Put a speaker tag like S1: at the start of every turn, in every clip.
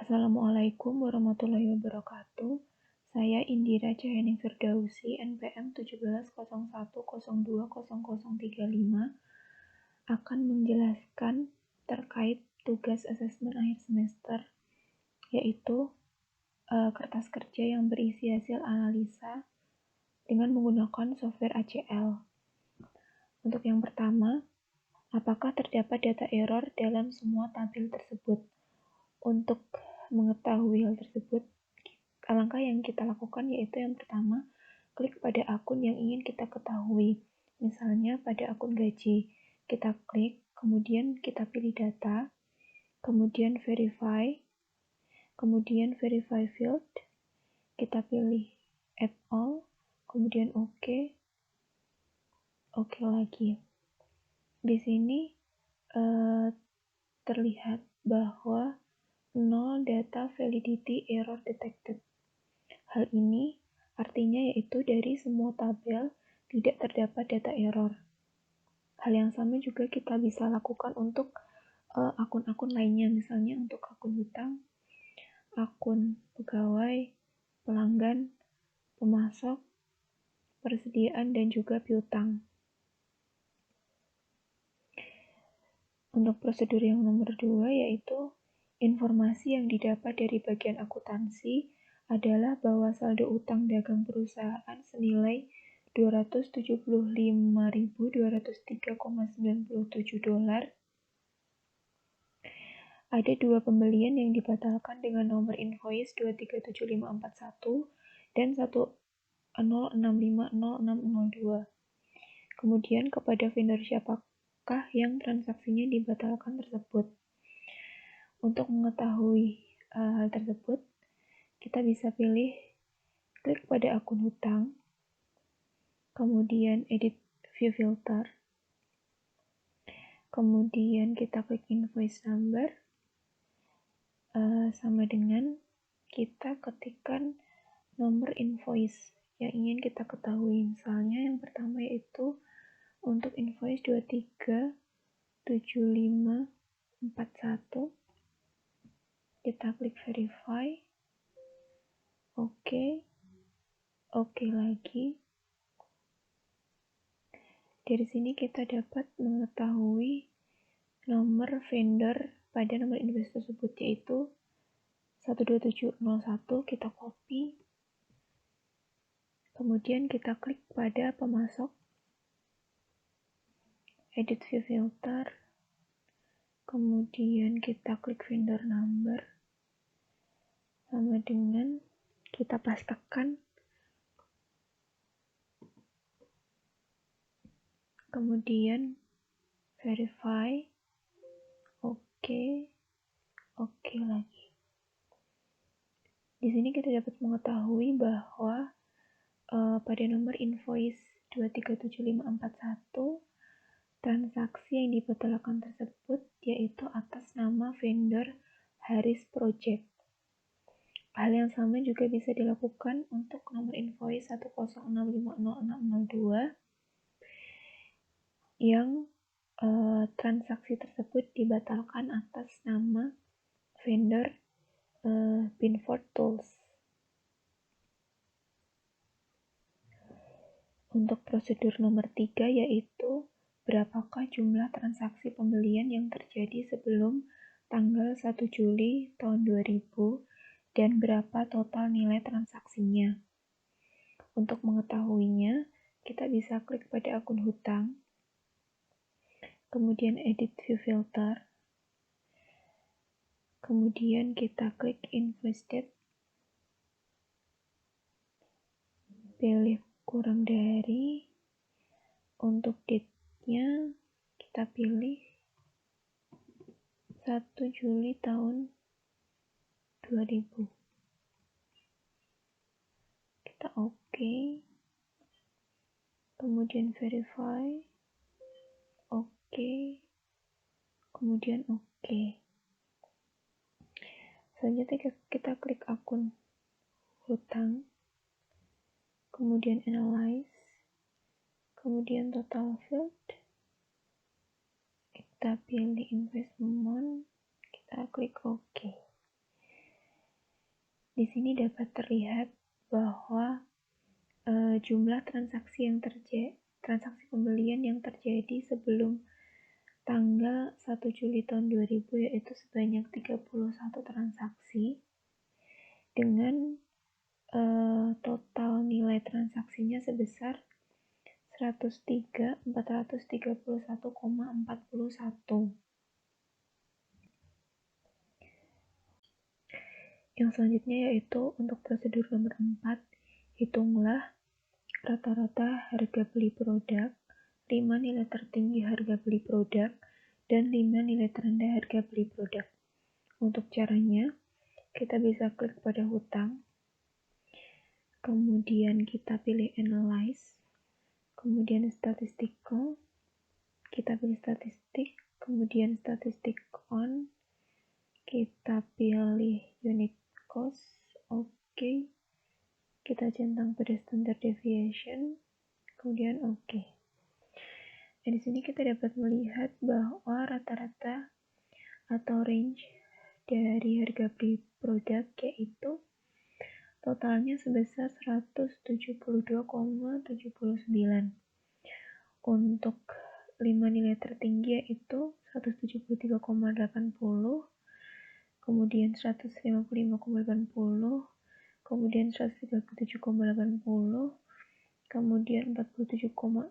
S1: Assalamualaikum warahmatullahi wabarakatuh. Saya Indira Cahyani Firdausi, NPM 1701020035, akan menjelaskan terkait tugas asesmen akhir semester, yaitu kertas kerja yang berisi hasil analisa dengan menggunakan software ACL. Untuk yang pertama, apakah terdapat data error dalam semua tabel tersebut? Untuk mengetahui hal tersebut, langkah yang kita lakukan yaitu yang pertama, klik pada akun yang ingin kita ketahui. Misalnya pada akun gaji, kita klik, kemudian kita pilih data, kemudian verify, kemudian verify field, kita pilih add all, kemudian oke lagi. Di sini terlihat bahwa 0 data validity error detected. Hal ini artinya yaitu dari semua tabel tidak terdapat data error. Hal yang sama juga kita bisa lakukan untuk akun-akun lainnya, misalnya untuk akun hutang, akun pegawai, pelanggan, pemasok, persediaan, dan juga piutang. Untuk prosedur yang nomor 2 yaitu informasi yang didapat dari bagian akuntansi adalah bahwa saldo utang dagang perusahaan senilai $275.203,97. Ada 2 pembelian yang dibatalkan dengan nomor invoice 237541 dan 10650602. Kemudian kepada vendor siapakah yang transaksinya dibatalkan tersebut. Untuk mengetahui hal tersebut, kita bisa pilih klik pada akun hutang, kemudian edit view filter, kemudian kita klik invoice number, sama dengan kita ketikkan nomor invoice yang ingin kita ketahui. Misalnya yang pertama yaitu untuk invoice 237541, kita klik verify, oke lagi. Dari sini kita dapat mengetahui nomor vendor pada nomor invoice tersebut, yaitu 12701, kita copy, kemudian kita klik pada pemasok, edit view filter, kemudian kita klik vendor number, sama dengan kita pastekan, kemudian verify, oke lagi. Di sini kita dapat mengetahui bahwa pada nomor invoice 237541 transaksi yang dibatalkan tersebut yaitu atas nama vendor Haris Project. Hal yang sama juga bisa dilakukan untuk nomor invoice 10650602 yang transaksi tersebut dibatalkan atas nama vendor Binford Tools. Untuk prosedur nomor 3 yaitu berapakah jumlah transaksi pembelian yang terjadi sebelum tanggal 1 Juli tahun 2000 dan berapa total nilai transaksinya. Untuk mengetahuinya, kita bisa klik pada akun hutang, kemudian edit view filter, kemudian kita klik invoice date, pilih kurang dari, untuk date-nya kita pilih 1 Juli tahun 2000. Kita oke, kemudian verify, kemudian oke. Selanjutnya kita klik akun hutang, kemudian analyze, kemudian total field, kita pilih investment, kita klik oke. Di sini dapat terlihat bahwa jumlah transaksi pembelian yang terjadi sebelum tanggal 1 Juli tahun 2000 yaitu sebanyak 31 transaksi dengan total nilai transaksinya sebesar 103.431,41. Yang selanjutnya yaitu untuk prosedur nomor 4, hitunglah rata-rata harga beli produk, 5 nilai tertinggi harga beli produk, dan 5 nilai terendah harga beli produk. Untuk caranya, kita bisa klik pada hutang, kemudian kita pilih analyze, kemudian statistical, kita pilih statistik, kemudian statistik on, kita pilih unit cost, oke. Kita centang pada standard deviation, kemudian oke. Nah, di sini kita dapat melihat bahwa rata-rata atau range dari harga beli produk yaitu totalnya sebesar 172,79. Untuk 5 nilai tertinggi yaitu 173,80, kemudian 155,80, kemudian 137,80, kemudian 47,0,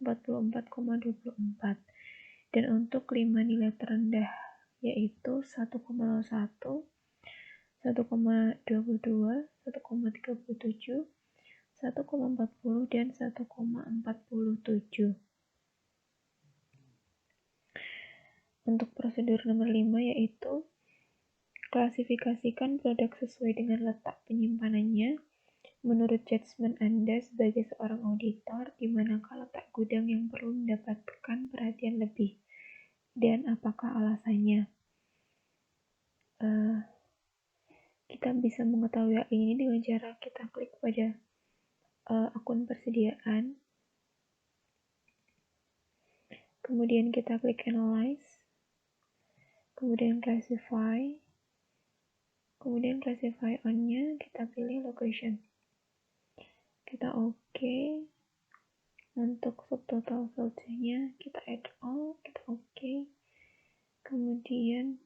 S1: 44,24. Dan untuk 5 nilai terendah yaitu 1,01, 1,22, 1,37, 1,40, dan 1,47. Untuk prosedur nomor 5 yaitu klasifikasikan produk sesuai dengan letak penyimpanannya menurut judgement Anda sebagai seorang auditor, di manakah letak gudang yang perlu mendapatkan perhatian lebih dan apakah alasannya. Kita bisa mengetahui hal ini dengan cara kita klik pada akun persediaan, kemudian kita klik analyze, kemudian classify, kemudian classify on-nya kita pilih location, kita oke. Untuk subtotal filter-nya kita add all, kita oke. Kemudian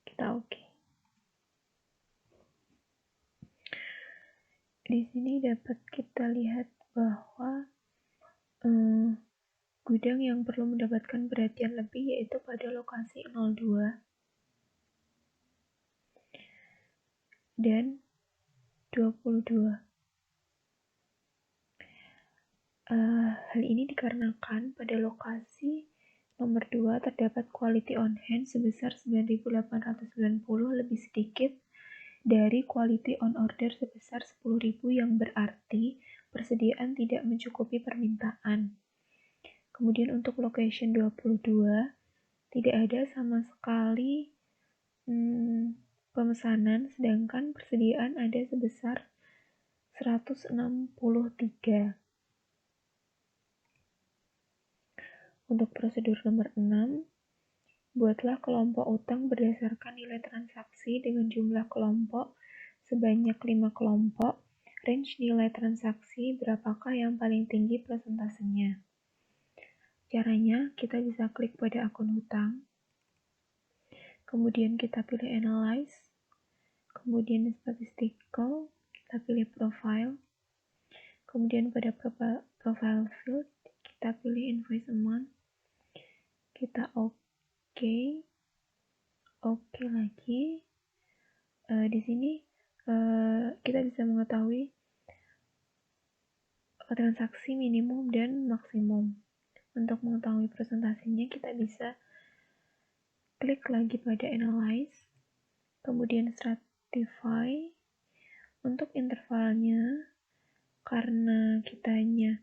S1: kita oke. Di sini dapat kita lihat bahwa gudang yang perlu mendapatkan perhatian lebih yaitu pada lokasi 02 dan 22. Hal ini dikarenakan pada lokasi nomor 2 terdapat quality on hand sebesar 9.890 lebih sedikit dari quality on order sebesar 10.000 yang berarti persediaan tidak mencukupi permintaan. Kemudian untuk location 22 tidak ada sama sekali pemesanan, sedangkan persediaan ada sebesar 163. Untuk prosedur nomor 6, buatlah kelompok utang berdasarkan nilai transaksi dengan jumlah kelompok sebanyak 5 kelompok. Range nilai transaksi berapakah yang paling tinggi persentasenya? Caranya, kita bisa klik pada akun hutang, kemudian kita pilih analyze, kemudian statistical, kita pilih profile, kemudian pada profile field, kita pilih invoice amount, kita oke lagi. Di sini kita bisa mengetahui transaksi minimum dan maksimum. Untuk mengetahui presentasinya kita bisa klik lagi pada analyze, kemudian stratify. Untuk intervalnya, karena kita hanya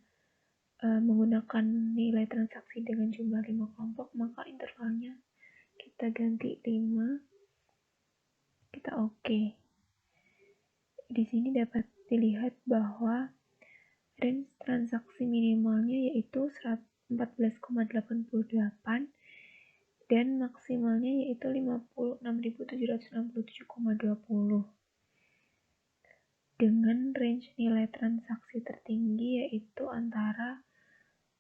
S1: menggunakan nilai transaksi dengan jumlah 5 kelompok, maka intervalnya kita ganti 5, kita oke. Di sini dapat dilihat bahwa range transaksi minimalnya yaitu 14,88 dan maksimalnya yaitu 56.767,20 dengan range nilai transaksi tertinggi yaitu antara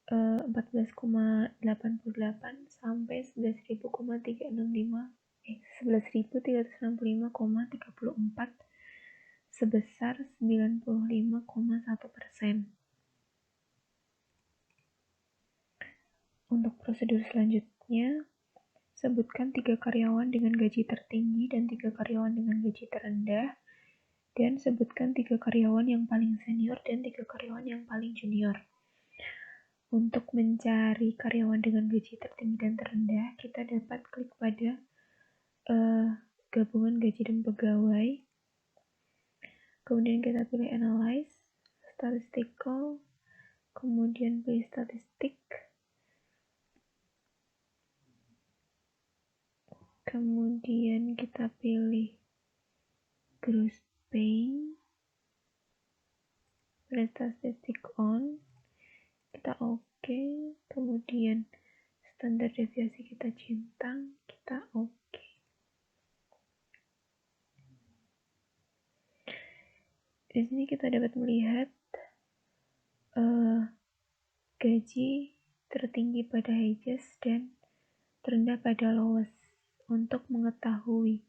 S1: 14,88 sampai 11.365,34 sebesar 95,1%. Untuk prosedur selanjutnya, sebutkan 3 karyawan dengan gaji tertinggi dan 3 karyawan dengan gaji terendah, dan sebutkan 3 karyawan yang paling senior dan 3 karyawan yang paling junior. Untuk mencari karyawan dengan gaji tertinggi dan terendah, kita dapat klik pada gabungan gaji dan pegawai. Kemudian kita pilih Analyze, Statistical, kemudian pilih Statistik. Kemudian kita pilih Gross Pay, pilih Statistik On, kita oke. Kemudian standar deviasi kita centang, kita oke. Di sini kita dapat melihat gaji tertinggi pada highest dan terendah pada lowest. Untuk mengetahui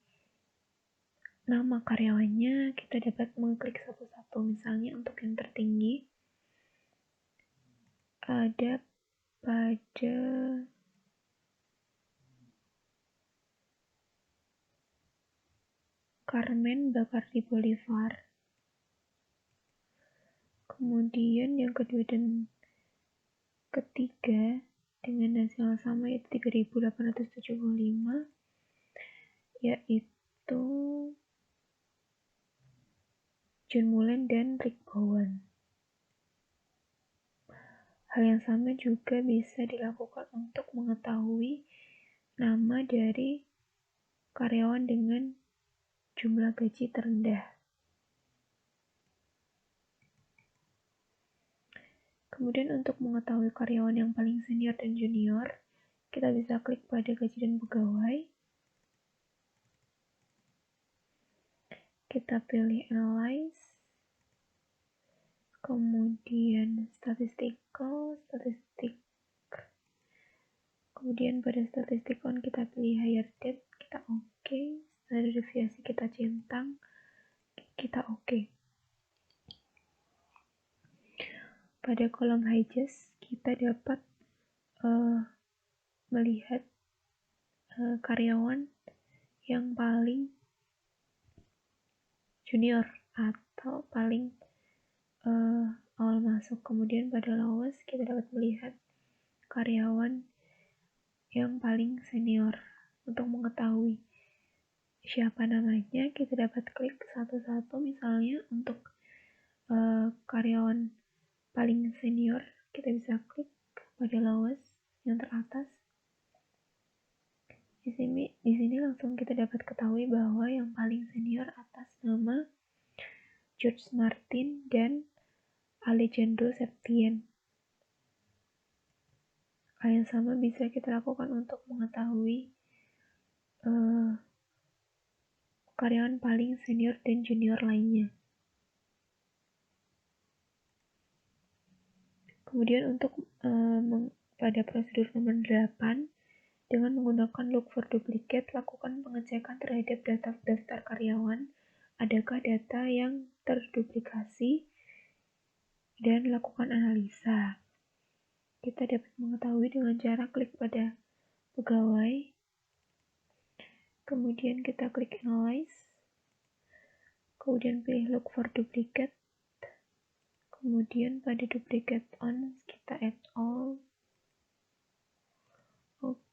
S1: nama karyawannya, kita dapat mengklik satu-satu. Misalnya untuk yang tertinggi ada pada Carmen Bacardi Bolivar. Kemudian yang kedua dan ketiga dengan hasil sama yaitu 3.875, yaitu John Mullen dan Rick Bowen. Hal yang sama juga bisa dilakukan untuk mengetahui nama dari karyawan dengan jumlah gaji terendah. Kemudian untuk mengetahui karyawan yang paling senior dan junior, kita bisa klik pada gaji dan pegawai. Kita pilih Analyze, kemudian Statistical, Statistik. Kemudian pada Statistikon kita pilih Hire Date, kita oke. Standar deviasi kita centang, kita oke. Pada kolom Highest kita dapat melihat karyawan yang paling junior atau paling awal masuk. Kemudian pada lowest kita dapat melihat karyawan yang paling senior. Untuk mengetahui siapa namanya, kita dapat klik satu-satu. Misalnya untuk karyawan paling senior, kita bisa klik pada lowest yang teratas. Di sini langsung kita dapat ketahui bahwa yang paling senior atas nama George Martin dan Alejandro Septien. Hal yang sama bisa kita lakukan untuk mengetahui karyawan paling senior dan junior lainnya. Kemudian untuk pada prosedur nomor 8, dengan menggunakan Look for Duplicate, lakukan pengecekan terhadap daftar karyawan, adakah data yang terduplikasi, dan lakukan analisa. Kita dapat mengetahui dengan cara klik pada pegawai, kemudian kita klik Analyze, kemudian pilih Look for Duplicate, kemudian pada Duplicate On kita add all, oke.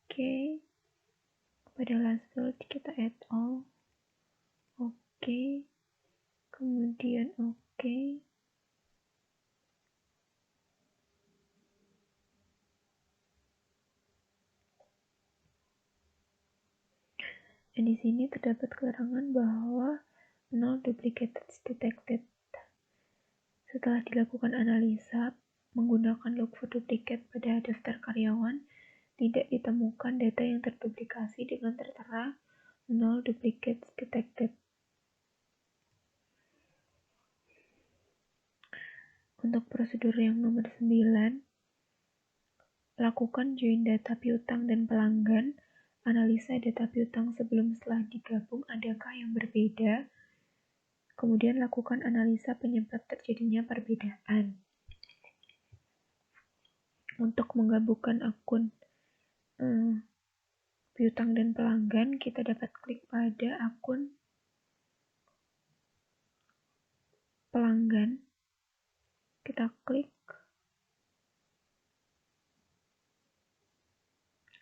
S1: Pada last field kita add all, oke. Kemudian oke. Dan di sini terdapat keterangan bahwa no duplicates detected. Setelah dilakukan analisa menggunakan Look for Duplicate pada daftar karyawan, tidak ditemukan data yang terduplikasi dengan tertera 0 duplicates detected. Untuk prosedur yang nomor 9, lakukan join data piutang dan pelanggan, analisa data piutang sebelum setelah digabung adakah yang berbeda, kemudian lakukan analisa penyebab terjadinya perbedaan. Untuk menggabungkan akun piutang dan pelanggan, kita dapat klik pada akun pelanggan, kita klik,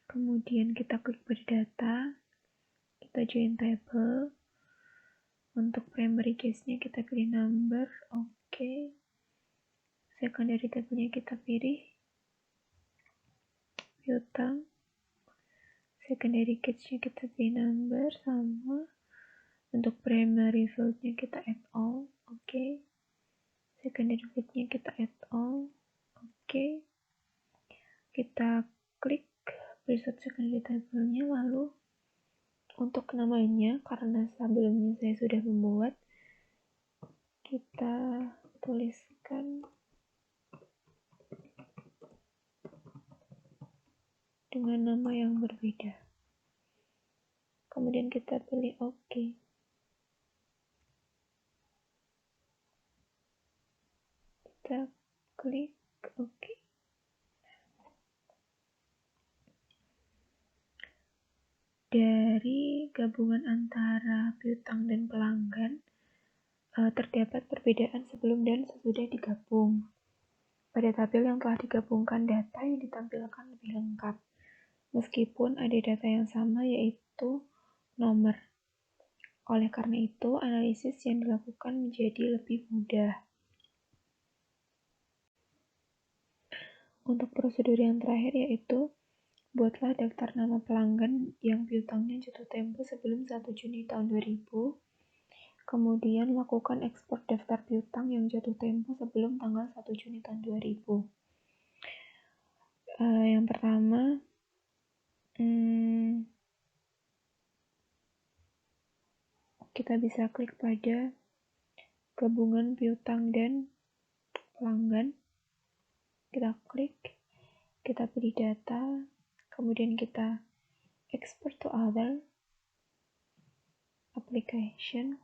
S1: kemudian kita klik pada data, kita join table. Untuk primary case-nya kita pilih number, oke. Secondary table-nya kita pilih piutang. Secondary case-nya kita pilih number, sama. Untuk primary field-nya kita add all, oke. Secondary field-nya kita add all, oke. Kita klik preset secondary table-nya, lalu untuk namanya, karena sebelumnya saya sudah membuat, kita tuliskan dengan nama yang berbeda. Kemudian kita pilih OK. Kita klik OK. Dari gabungan antara piutang dan pelanggan, terdapat perbedaan sebelum dan sesudah digabung. Pada tabel yang telah digabungkan, data yang ditampilkan lebih lengkap, meskipun ada data yang sama, yaitu nomor. Oleh karena itu, analisis yang dilakukan menjadi lebih mudah. Untuk prosedur yang terakhir yaitu, buatlah daftar nama pelanggan yang piutangnya jatuh tempo sebelum 1 Juni tahun 2000. Kemudian lakukan ekspor daftar piutang yang jatuh tempo sebelum tanggal 1 Juni tahun 2000. Yang pertama, kita bisa klik pada gabungan piutang dan pelanggan. Kita klik, kita pilih data, kemudian kita export to other application,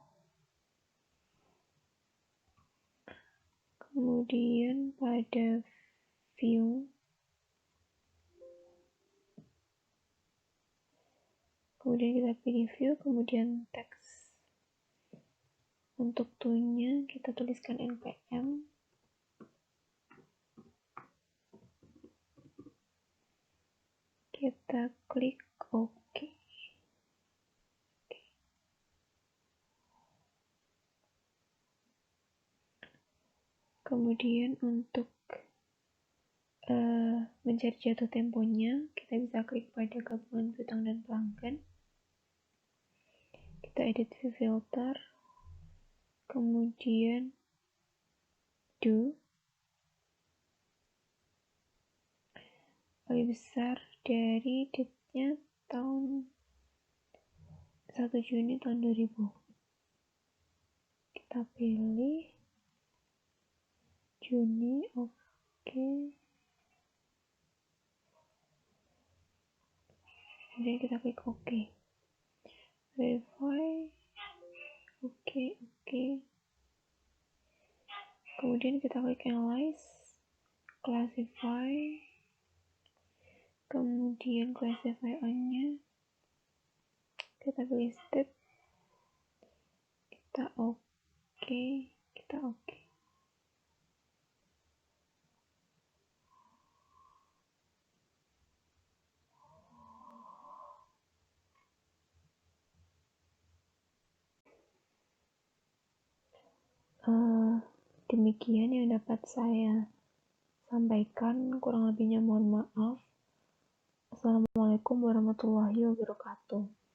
S1: kemudian pada view, kemudian kita pilih view, kemudian text. Untuk to-nya kita tuliskan npm, kita klik OK. Kemudian untuk mencari jatuh temponya, kita bisa klik pada gabungan piutang dan pelanggan. Kita edit view filter, kemudian do, lebih besar dari date-nya tahun 1 Juni tahun 2000. Kita pilih Juni, oke. Kemudian kita klik OK. Verify, oke. Kemudian kita klik Analyze, Classify, kemudian Classify on-nya, kita pilih Step, kita OK. Demikian yang dapat saya sampaikan, kurang lebihnya mohon maaf. Assalamualaikum warahmatullahi wabarakatuh.